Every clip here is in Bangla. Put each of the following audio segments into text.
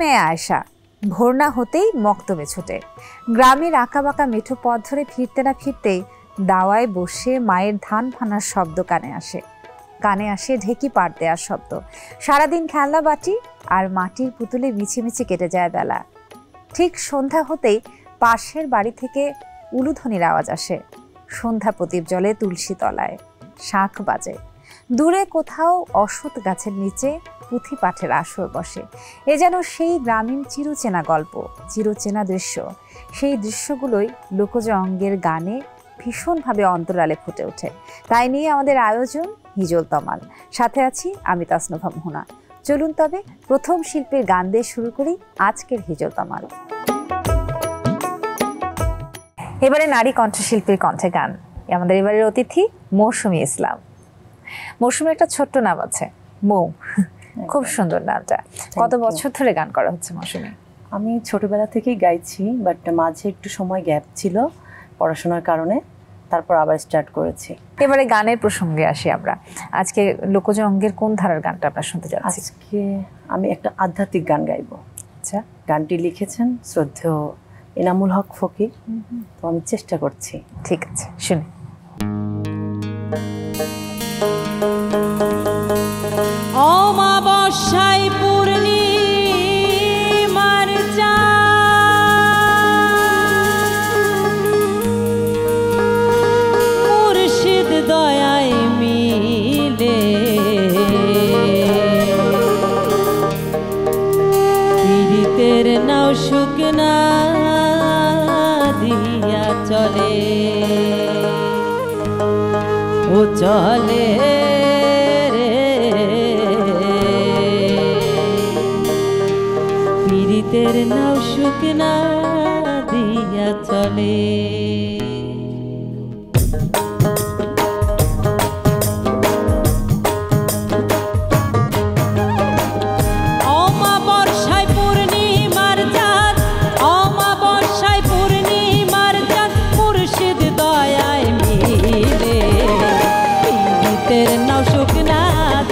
মেয়ে আয়েশা ভোর না হতেই মক্তবে ছুটে। গ্রামের আঁকাবাঁকা মেঠো পথ ধরে ফিরতে না ফিরতেই দাওয়ায় বসে মায়ের ধান ফানার শব্দ কানে আসে ঢেকি পাট দেওয়ার শব্দ। সারাদিন খেলনা বাটি আর মাটির পুতুলে মিছিমিছি কেটে যায় বেলা। ঠিক সন্ধ্যা হতেই পাশের বাড়ি থেকে উলুধ্বনির আওয়াজ আসে। সন্ধ্যা প্রদীপ জ্বলে তুলসী তলায়, শাঁখ বাজে। দূরে কোথাও অশ্বত্থ গাছের নিচে পুঁথি পাঠের আসর বসে। এ যেন সেই গ্রামীণ চিরচেনা গল্প, চিরচেনা দৃশ্য। সেই দৃশ্যগুলোই লোকজ অঙ্গের গানে ভীষণভাবে অন্তরালে ফুটে ওঠে। তাই নিয়ে আমাদের আয়োজন হিজল তমাল। সাথে আছি আমি তাসনুভা মোহনা। চলুন তবে প্রথম শিল্পীর গান দিয়ে শুরু করি আজকের হিজল তমাল। এবারে নারী কণ্ঠশিল্পীর কণ্ঠে গান। আমাদের এবারের অতিথি মৌসুমী ইসলাম। মৌসুমীর একটা ছোট্ট নাম আছে, মৌ। খুব সুন্দর নামটা। কত বছর ধরে গান করা হচ্ছে মৌসুমী? আমি ছোটবেলা থেকেই গাইছি, বাট মাঝে একটু সময় গ্যাপ ছিল পড়াশোনার কারণে, তারপর আবার স্টার্ট করেছি। এবারে গানের প্রসঙ্গে আসি আমরা। আজকে লোকজ অঙ্গের কোন ধারার গানটা আমরা শুনতে যাচ্ছি? আজকে আমি একটা আধ্যাত্মিক গান গাইবো। আচ্ছা, গানটি লিখেছেন শ্রদ্ধেয় এনামুল হক ফকির। তো আমি চেষ্টা করছি। ঠিক আছে, শুনি। অমাবস্যায় পূর্ণিমার মুর্শিদ দয়ায় মিলে পীড়িতের নাও শুকনা দিয়া চলে, ও চলে পীড়িতের নাও শুকনা দিয়া চলে। অমাবস্যায় পূর্ণিমার চাঁদ, অমাবস্যায় পূর্ণিমার চাঁদ মুর্শিদ দয়ায় মিলে পীড়িতের নাও শুকনা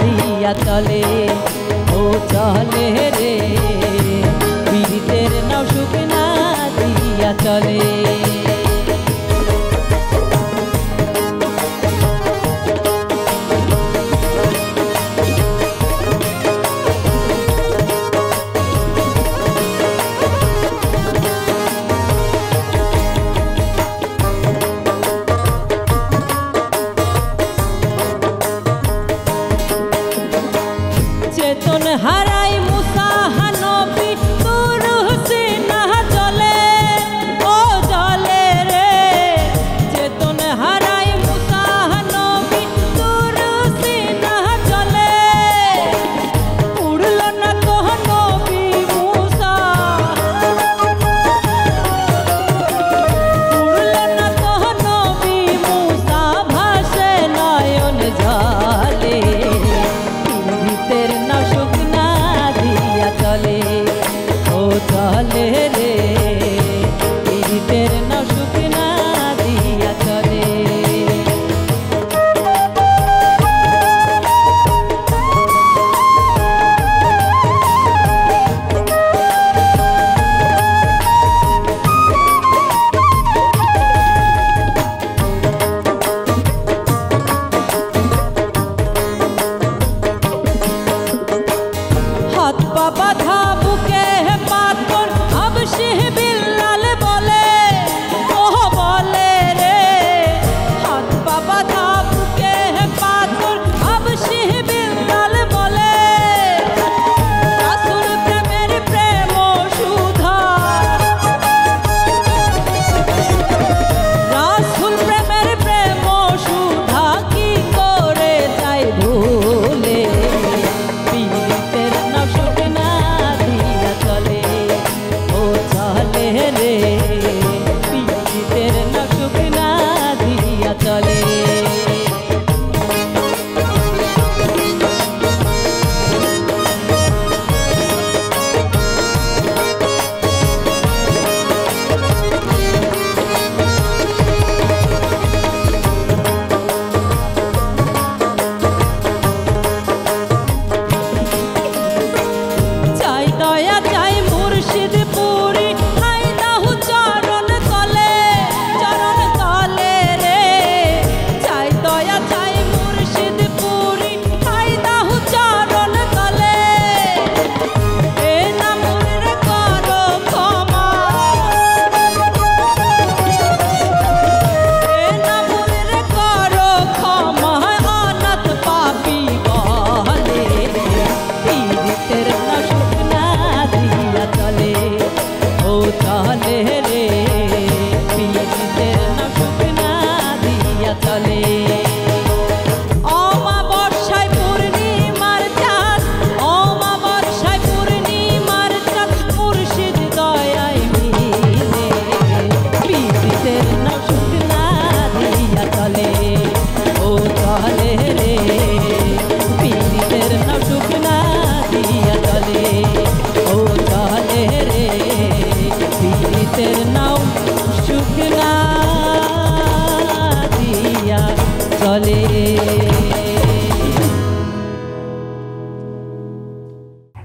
দিয়া চলে, ও চলে রে পীড়িতের নাও শুকনা দিয়া চলে। চেতন হারাই মুসা নবী দূর হোসেনা চলে, ও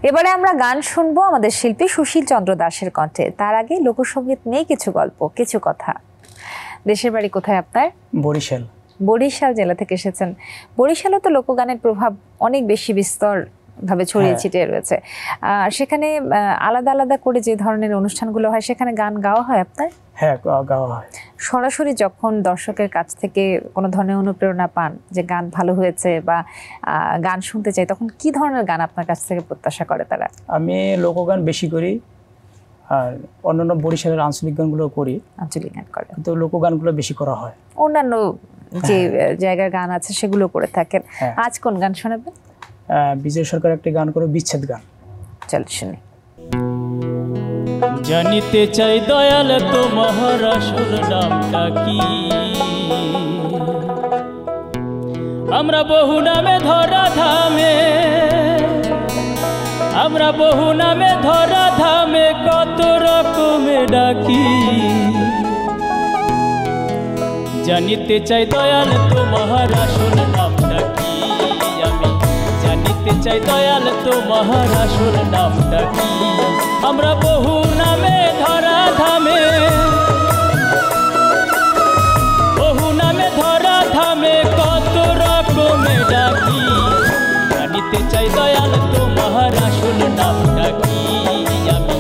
এবারে আমরা গান শুনবো আমাদের শিল্পী সুশীল চন্দ্র দাসের কণ্ঠে। তার আগে লোকসঙ্গীত নিয়ে কিছু গল্প, কিছু কথা। দেশের বাড়ি কোথায় আপনার? বরিশাল। বরিশাল জেলা থেকে এসেছেন। বরিশালে তো লোকগানের প্রভাব অনেক বেশি বিস্তর ভাবে ছড়িয়ে ছিটিয়ে রয়েছে। সেখানে আলাদা আলাদা করে যে ধরনের অনুষ্ঠানগুলো হয় সেখানে গান গাওয়া হয় আপনার? হ্যাঁ, গাওয়া হয়। সরাসরি যখন দর্শকের কাছ থেকে কোনো ধরনের অনুপ্রেরণা পান যে গান ভালো হয়েছে বা গান শুনতে চাই, তখন কি ধরনের গান আপনার কাছ থেকে প্রত্যাশা করে তারা? আমি লোকগান বেশি করি, আর অন্যান্য বরিশালের আঞ্চলিক গানগুলো করি। আঞ্চলিক গান করে, কিন্তু লোকগানগুলো বেশি করা হয়। অন্যান্য যে জায়গার গান আছে সেগুলো করে থাকেন। আজ কোন গান শোনাবেন? বিজয় সরকার একটি গান করে, বিচ্ছেদ গান। চল শুনি। জানিতে চাই দয়াল তোমার আসল নামটা কি? আমরা বহু নামে ধরা ধামে, আমরা বহু নামে ধরা ধামে কত রকমে ডাকি। জানিতে চাই দয়াল তোমার আসল নামটা কি? আমি জানিতে চাই দয়াল তোমার আসল নামটা কি? আমরা বহু নামে ধরা ধামে, বহু নামে ধরা ধামে কত রকমে ডাকি। জানিতে চাই দয়াল তোমার আসল নামটা কি? আমি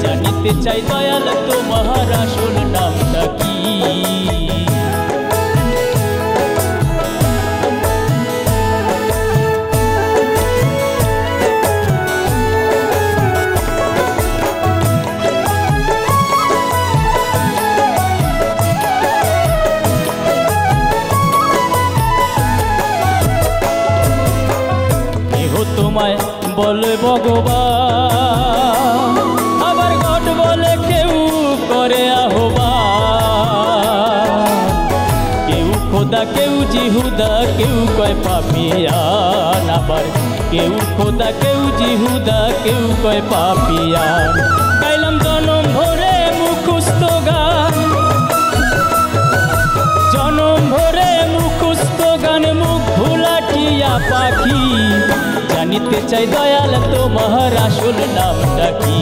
জানিতে চাই দয়াল তোমার আসল নামটা কি? তোমায় বলে ভগবান, আবার গড বলে কেউ করে আহ্বান। কেউ খোদা, কেউ জিহুদা, কেউ কয় পাপিয়ান। আবার কেউ খোদা, কেউ জিহুদা, কেউ কয় পাপিয়ান। গাইলাম জনম ভরে মুখস্থ গান, জনম ভরে মুখস্থ গান, মুখ ভুলাটিয়া পাখি। জানিতে চাই দয়াল তোমার আসল নামটা কি?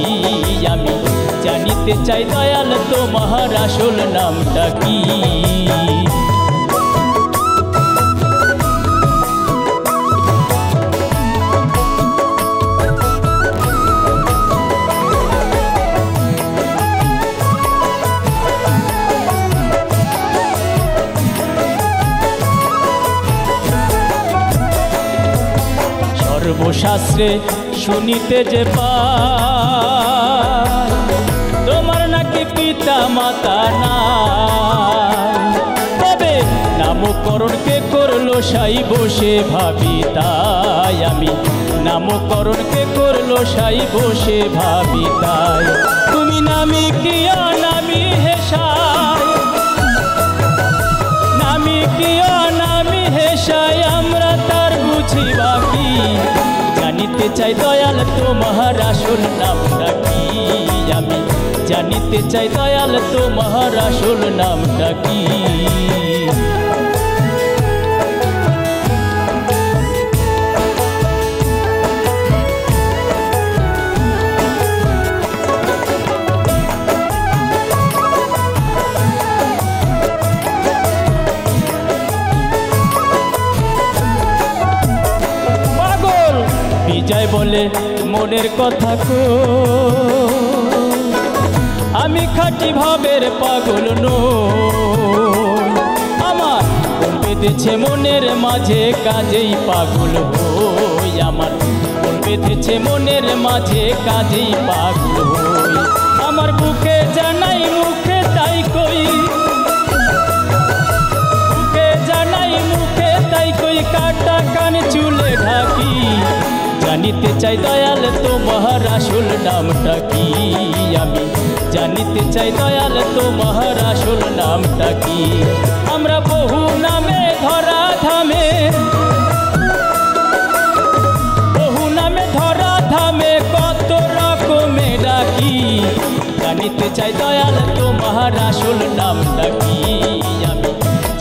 আমি জানিতে চাই দয়াল তোমার আসল নামটা কি? সর্বশাস্ত্রে শুনিতে যে পাই, তোমার নাকি পিতা মাতা নাই। তবে নামকরণ কে করলো সাই বসে ভাবি তাই। আমি নামকরণ কে করলো সাই বসে ভাবি তাই। তুমি নামি কি অনামি হেসাই, নামি কি অনামি হেসাই, আমরা তার বুঝি বাকি। জানিতে চাই দয়াল তোমার আসল নামটা কি? আমি জানিতে চাই দয়াল তোমার আসল নামটা কি? বিজয় বলে মনের কথা কো, আমি খাঁটি ভাবের পাগল নই। আমার মন বেঁধেছে মনের মাঝে, কাজেই পাগল হই। আমার মন বেঁধেছে মনের মাঝে, কাজেই পাগল হই। আমার বুকে জানাই মুখে তাই কই, বুকে জানাই মুখে তাই কই, কাটা কান চুলে ঢাকি। জানিতে চাই দয়াল তোমার আসল নামটা কি? আমি জানিতে চাই দয়াল তোমার আসল নামটা কি? আমরা বহু নামে ধরা ধামে, বহু নামে ধরা ধামে কত রকমে ডাকি। জানিতে চাই দয়াল তোমার আসল নামটা কি? আমি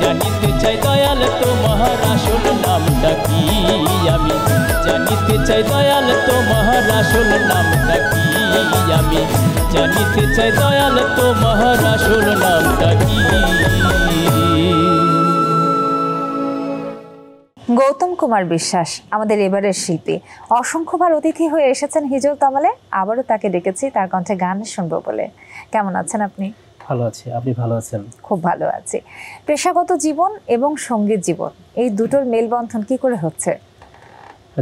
জানিতে চাই দয়াল তোমার আসল নামটা কি? আমি জানিতে চাই দয়াল তোমার আসল নামটা কি আমি জানিতে চাই দয়াল তোমার আসল নামটা কি গৌতম কুমার বিশ্বাস আমাদের এবারের শিল্পী অসংখ্যবার অতিথি হয়ে এসেছেন হিজল তামালে আবারও তাকে ডেকেছি তার কণ্ঠে গান শুনবো বলে কেমন আছেন আপনি ভালো আছি আপনি ভালো আছেন খুব ভালো আছি পেশাগত জীবন এবং সঙ্গীত জীবন এই দুটোর মেলবন্ধন কি করে হচ্ছে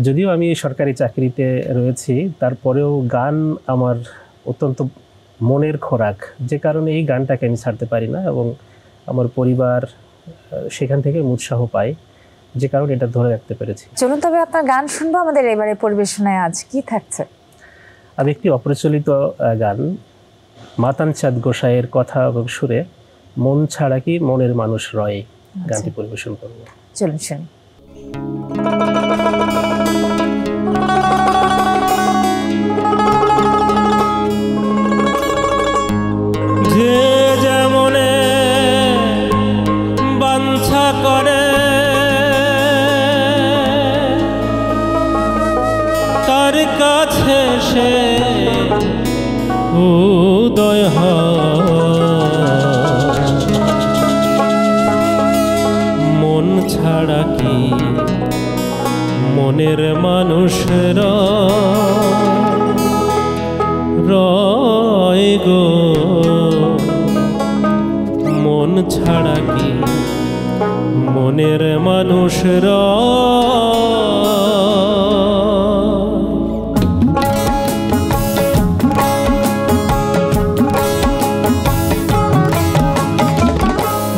যদিও আমি সরকারি চাকরিতে রয়েছি তারপরেও গান আমার অত্যন্ত মনের খোরাক যে কারণে এই গানটাকে আমি ছাড়তে পারি না এবং আমার পরিবার সেখান থেকে উৎসাহ পায় যে কারণে এটা ধরে রাখতে পেরেছি চলুন তবে আপনার গান শুনবো আমাদের এবারে পরিবেশনায় আজ কি থাকছে আমি একটি অপ্রচলিত গান মাতান চাঁদ গোসাইয়ের কথা এবং সুরে মন ছাড়া কি মনের মানুষ রয় গানটি পরিবেশন করব চলুন শুনি যে যেমনে বাঞ্ছা করে তার কাছে সে উদয় মন ছাড়া কি মনের মানুষের রয় গো মন ছাড়া কি মনের মানুষের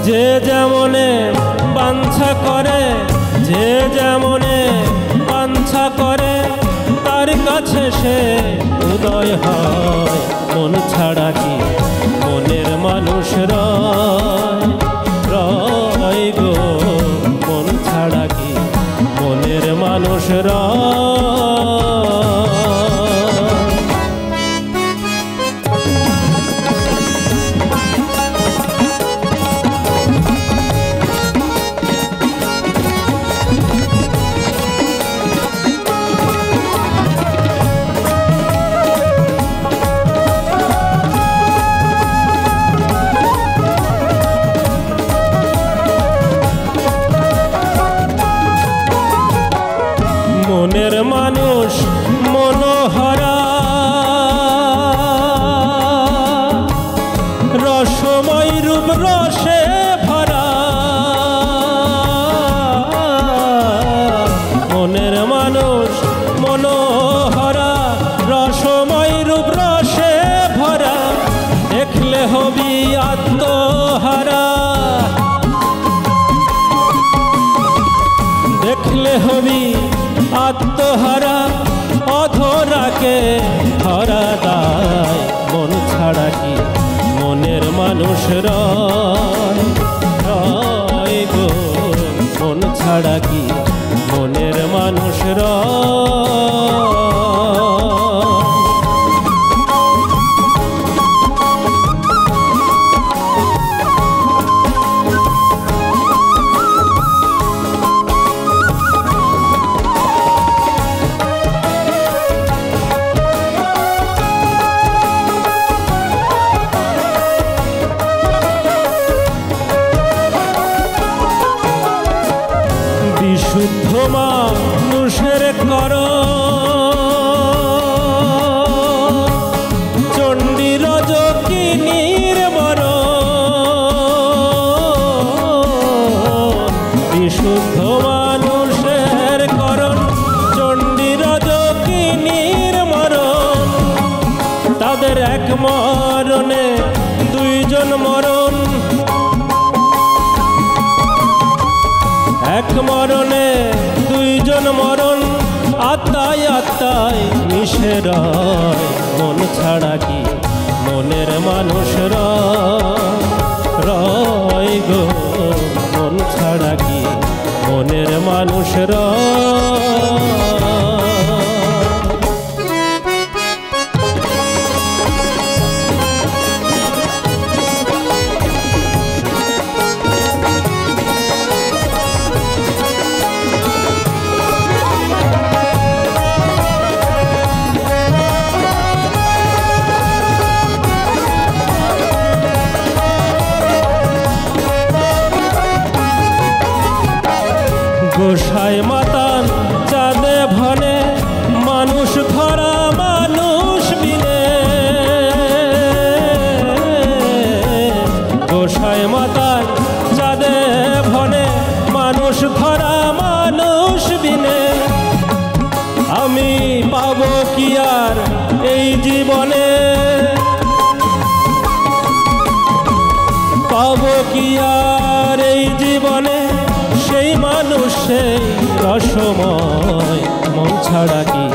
যে যেমনে বাঞ্ছা করে যে যেমনে বাঞ্ছা করে তার কাছে সে উদয় হয় মন ছাড়া কি মনের মানুষ রয় গো মন ছাড়া কি মনের মানুষ মনের মানুষ মনোহরা রসময় রূপ রসে ভরা মনের মানুষ মনোহরা রসময় রূপ রসে ভরা দেখলে হবি আত্মহারা দেখলে হবি আত্মহারা অধরাকে ধরা দায় মন ছাড়া কি মনের মানুষ রয় গো মন ছাড়া কি মনের মানুষ বিশুদ্ধ মানুষের কর চণ্ডী রজকিনীর মর বিশুদ্ধ মানুষের করণ চণ্ডী রজকিনীর মরণ তাদের এক মরণে দুইজন মরণ এক মরণে দুইজন মরণ আত্মায় আত্মায় মিশে রয় মন ছাড়া কি মনের মানুষ রয় গো মন ছাড়া কি মনের মানুষ গোসাই মাতান চাঁদে ভনে মানুষ ধরা মানুষ বিনে গোসাই মাতান চাঁদে ভনে মানুষ ধরা মানুষ বিনে আমি পাবো কি আর এই জীবনে পাবো কি আর এই জীবনে সেই মানুষ সেই রসময় মন ছাড়া কি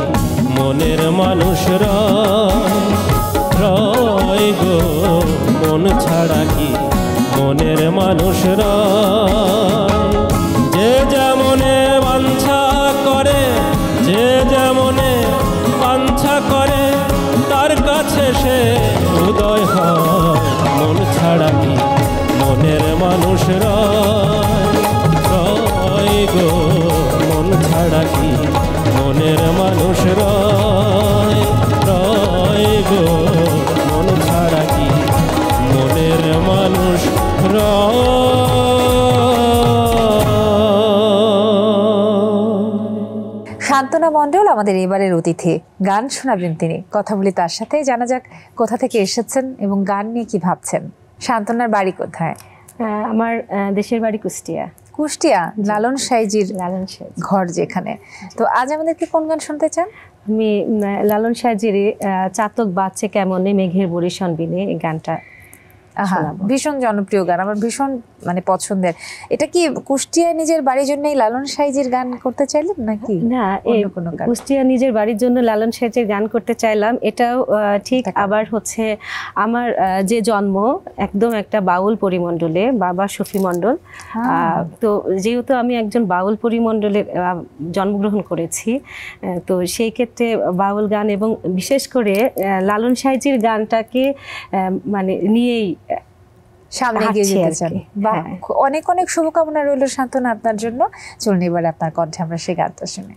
মনের মানুষ রয় গো মন ছাড়া কি মনের মানুষ রয় যে যেমনে বাঞ্ছা করে যে যেমনে বাঞ্ছা করে তার কাছে সে উদয় হয় মন ছাড়া কি মনের মানুষ রয় গো মন ছাড়া কি মনের মানুষ রয় গো মন ছাড়া কি মনের মানুষ শান্তনা মণ্ডল আমাদের এবারের অতিথি, গান শোনাবেন তিনি। কথা বলি তার সাথে, জানা যাক কোথা থেকে এসেছেন এবং গান নিয়ে কি ভাবছেন। শান্তনার বাড়ি কোথায়? আমার দেশের বাড়ি কুষ্টিয়া। কুষ্টিয়া, লালন সাইজির ঘর যেখানে। তো আজ আমাদেরকে কোন গান শুনতে চান? আমি লালন সাইজির চাতক বাচ্চে কেমনে মেঘের বরিশন বিনে এই গানটা ভীষণ জনপ্রিয় গান, আমার ভীষণ মানে পছন্দের। এটা কি কুষ্টিয়ায় নিজের বাড়ির জন্যই লালন সাইজির গান করতে চাইলেন নাকি? না, কুষ্টিয়া নিজের বাড়ির জন্য লালন সাইজির গান করতে চাইলাম, এটাও ঠিক। আবার হচ্ছে আমার যে জন্ম একদম একটা বাউল পরিমণ্ডলে, বাবা শফি মণ্ডল, তো যেহেতু আমি একজন বাউল পরিমণ্ডলে জন্মগ্রহণ করেছি, তো সেই ক্ষেত্রে বাউল গান এবং বিশেষ করে লালন সাইজির গানটাকে মানে নিয়েই সামনে এগিয়ে যেতে চান। অনেক অনেক শুভকামনা রইল শান্তনা আপনার জন্য। চলুন এবার আপনার কণ্ঠে আমরা সেই গানটা শুনি।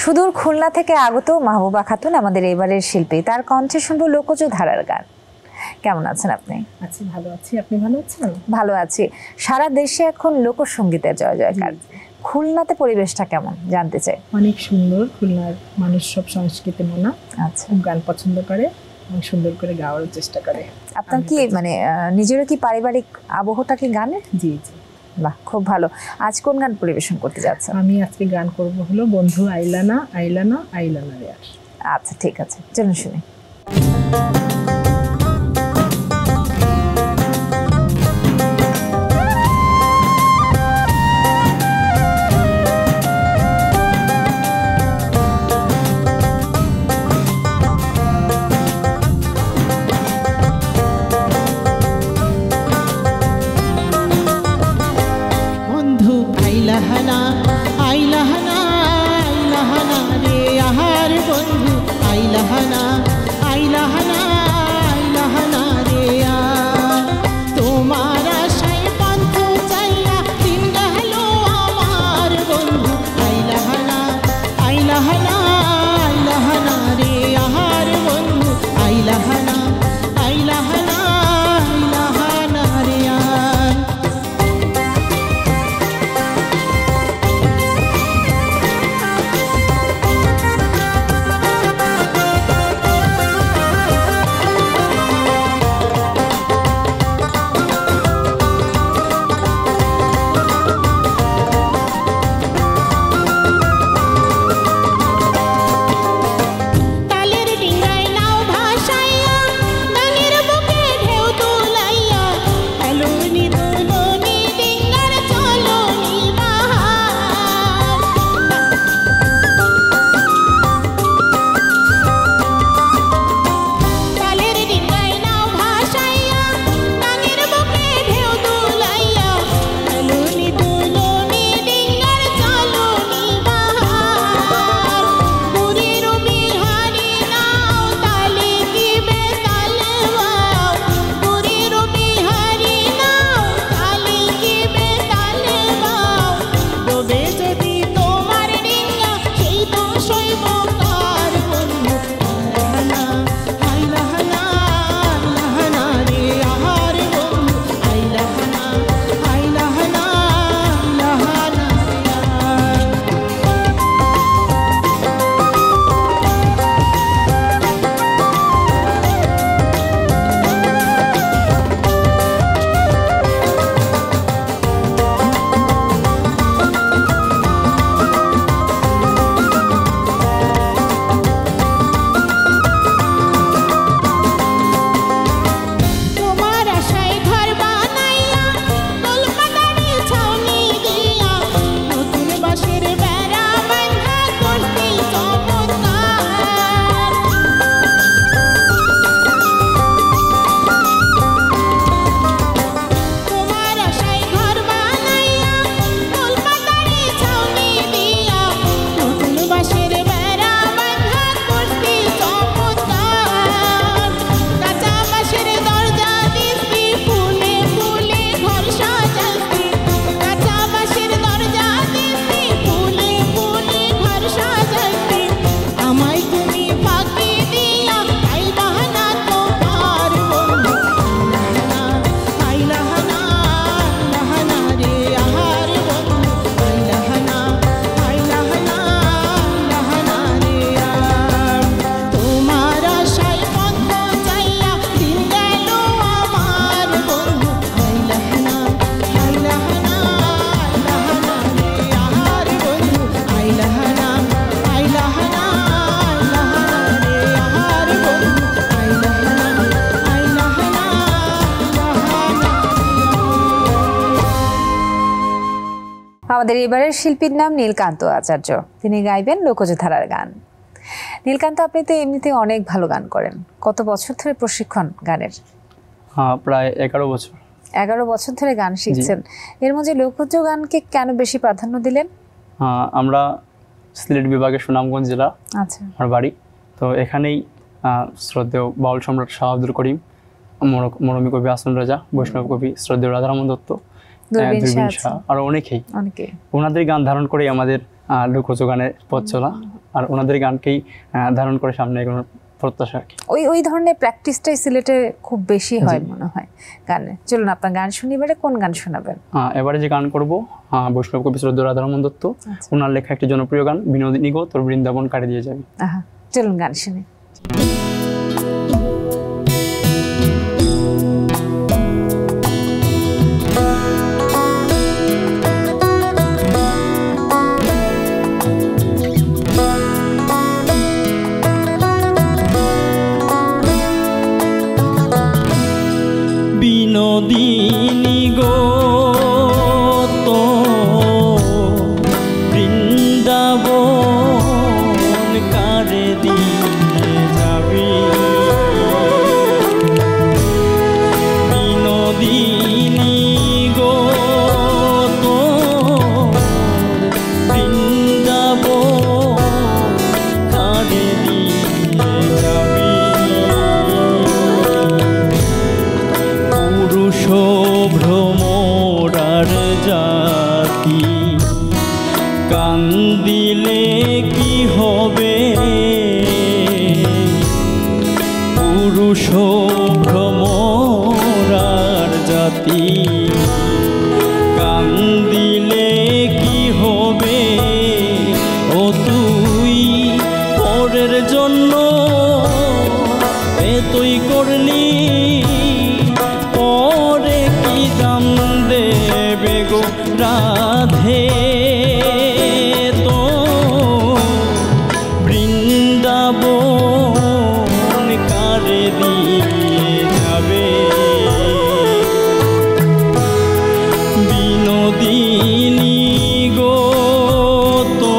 সুদূর খুলনা থেকে আগত মাহবুবা খাতুন আমাদের এবারের শিল্পী, তার কণ্ঠে শুনবো লোকজ ধারার গান। কেমন আছেন আপনি? আছি, ভালো আছি। আপনি ভালো আছেন? ভালো আছি। সারা দেশে এখন লোকসঙ্গীতের জয় জয়কার। খুলনাতে পরিবেশটা কেমন জানতে চাই। অনেক সুন্দর, খুলনার মানুষ সব সংস্কৃতি মানা, আচ্ছা, গান পছন্দ করে এবং সুন্দর করে গাওয়ার চেষ্টা করে। আপনার কি মানে নিজেরও কি পারিবারিক আবহটা কি গানে? জি জি, বাহ, খুব ভালো। আজ কোন গান পরিবেশন করতে যাচ্ছেন? আমি আজকে গান করব হলো বন্ধু আইলানা আইলানা আইলানা রে। আচ্ছা ঠিক আছে, চলুন শুনি। আইলাহানা আইলাহানা আইলাহানা রে আহার বন্ধু আইলাহানা আইলাহানা আইলাহানা রে তোমার আশায় পন্থ চাইয়া দিন গেল আমার বন্ধু আইলাহানা আইলাহানা আইলাহানা রে আহার বন্ধু আইলাহানা আইলাহানা আইলাহানা রে আমাদের এবারের শিল্পীর নাম নীলকান্ত আচার্য। তিনি গাইবেন লোকজ ধারার গান। নীলকান্ত, আপনি তো এমনিতে অনেক ভালো গান করেন। কত বছর ধরে প্রশিক্ষণ গানের? প্রায় 11 বছর। 11 বছর ধরে গান শিখছেন। এর মধ্যে লোকজ গানকে কেন বেশি প্রাধান্য দিলেন? আমরা সিলেট বিভাগের সুনামগঞ্জ জেলা, আচ্ছা, আমার বাড়ি। তো এখানেই শ্রদ্ধেয় বাউল সম্রাট শাহ আব্দুল করিম, মরমী কবি আসন রাজা, বৈষ্ণব কবি শ্রদ্ধেয় রাধারমন দত্ত, দূরবীন শাহ, আরও অনেকেই ওনাদের গান ধারণ করে আমাদের লোকজ গানের পথ চলা, আর ওনাদের গানকেই ধারণ করে সামনে এগোনোর প্রত্যাশা আর কি। ওই ধরনের প্র্যাকটিসটাই সিলেটে খুব বেশি হয় মনে হয় গানে। চলুন আপনার গান শুনি। এবারে কোন গান শোনাবেন? এবারে যে গান করবো বৈষ্ণব কবি শ্রদ্ধেয় রাধারমন দত্ত, ওনার লেখা একটি জনপ্রিয় গান, বিনোদিনী গো তোর বৃন্দাবন কাটে দিয়ে যাবে। চলুন গান শুনি। বিনোদিনী গো তো বৃন্দাবন কারে দিয়ে যাবি, বিনোদিনী গো তো বৃন্দাবন কারে দিয়ে যাবি, পুরুষ ভ্রমরার জাতি কান্দিলে কি হবে, পুরুষ ভ্রমরার জাতি কান্দিলে কি হবে, ও তুই পরের জন্য এতই করলি, পরে কি দাম দেবে গো রাধে, তো বৃন্দাবন কারে দিয়ে যাবে, বিনোদিনী গো তো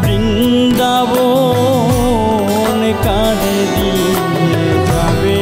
বৃন্দাবন কারে দিয়ে যাবে।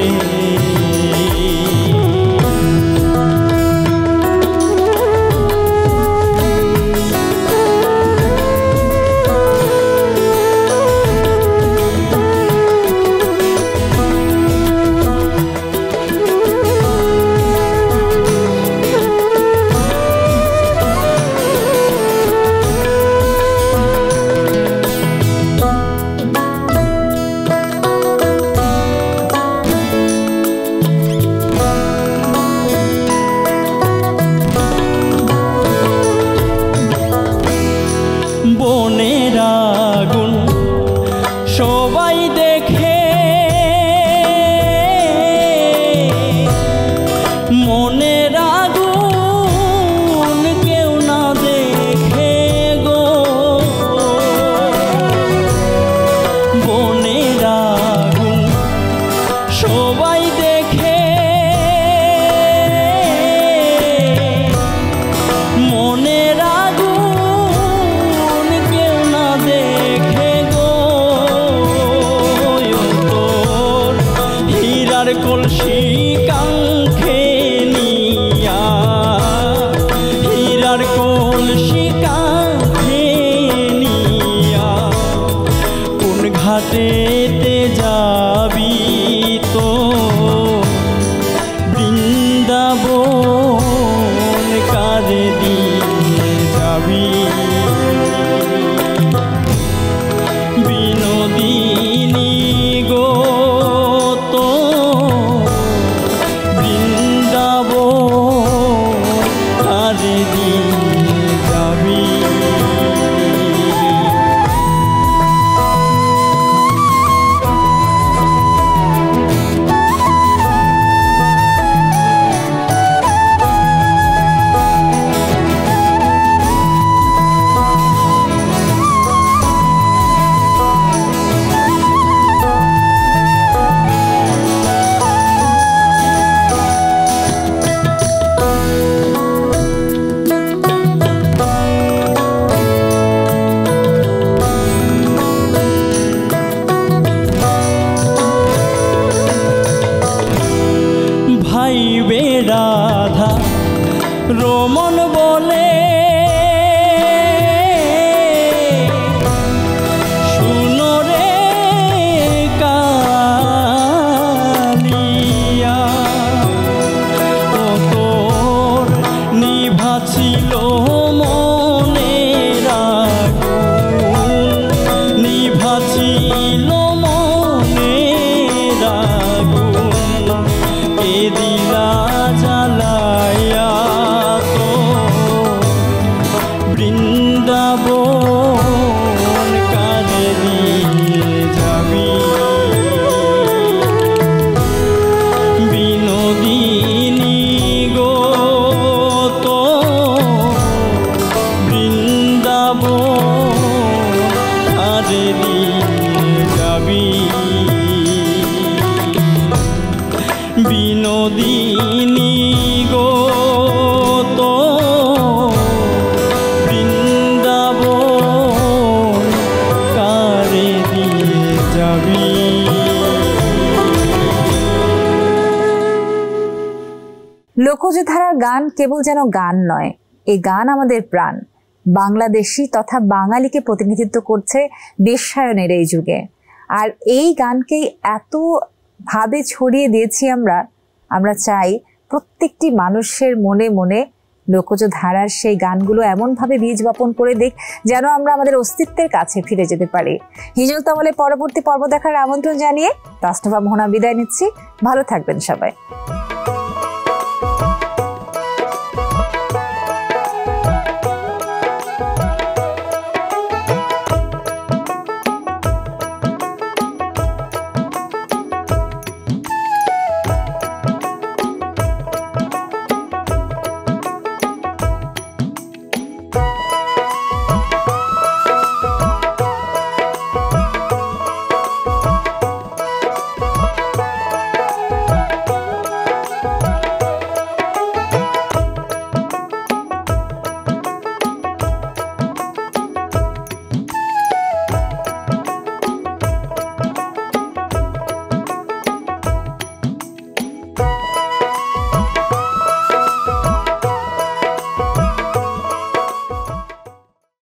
বনের আগুন সবাই দেখে, মনের আগুন কেউ না দেখে গো, বনের আগুন সবাই দেখে, মনের আগুন কেউ না দেখে গো, তোর হীরার কলসি কাঙ্ক্ষে নিয়া, হীরার কলসি কাঙ্ক্ষে নিয়া কোন ঘাটেতে যাবি, তো বৃন্দাবন কারে দিয়ে যাবি, বিনোদিনী গো তো বৃন্দাবন কারে দিয়ে যাবি। বিনোদিনী গো তো বৃন্দাবন কারে দিয়ে যাবি। লোকজ ধারার গান কেবল যেন গান নয়, এই গান আমাদের প্রাণ। বাংলাদেশি তথা বাঙালিকে প্রতিনিধিত্ব করছে বিশ্বায়নের এই যুগে। আর এই গানকেই এত ভাবে ছড়িয়ে দিয়েছি আমরা চাই প্রত্যেকটি মানুষের মনে মনে লোকজ ধারার সেই গানগুলো এমনভাবে বীজ বপন করে দিক যেন আমরা আমাদের অস্তিত্বের কাছে ফিরে যেতে পারি। হিজল তামলের পরবর্তী পর্ব দেখার আমন্ত্রণ জানিয়ে তাসনুভা মোহনা বিদায় নিচ্ছি। ভালো থাকবেন সবাই।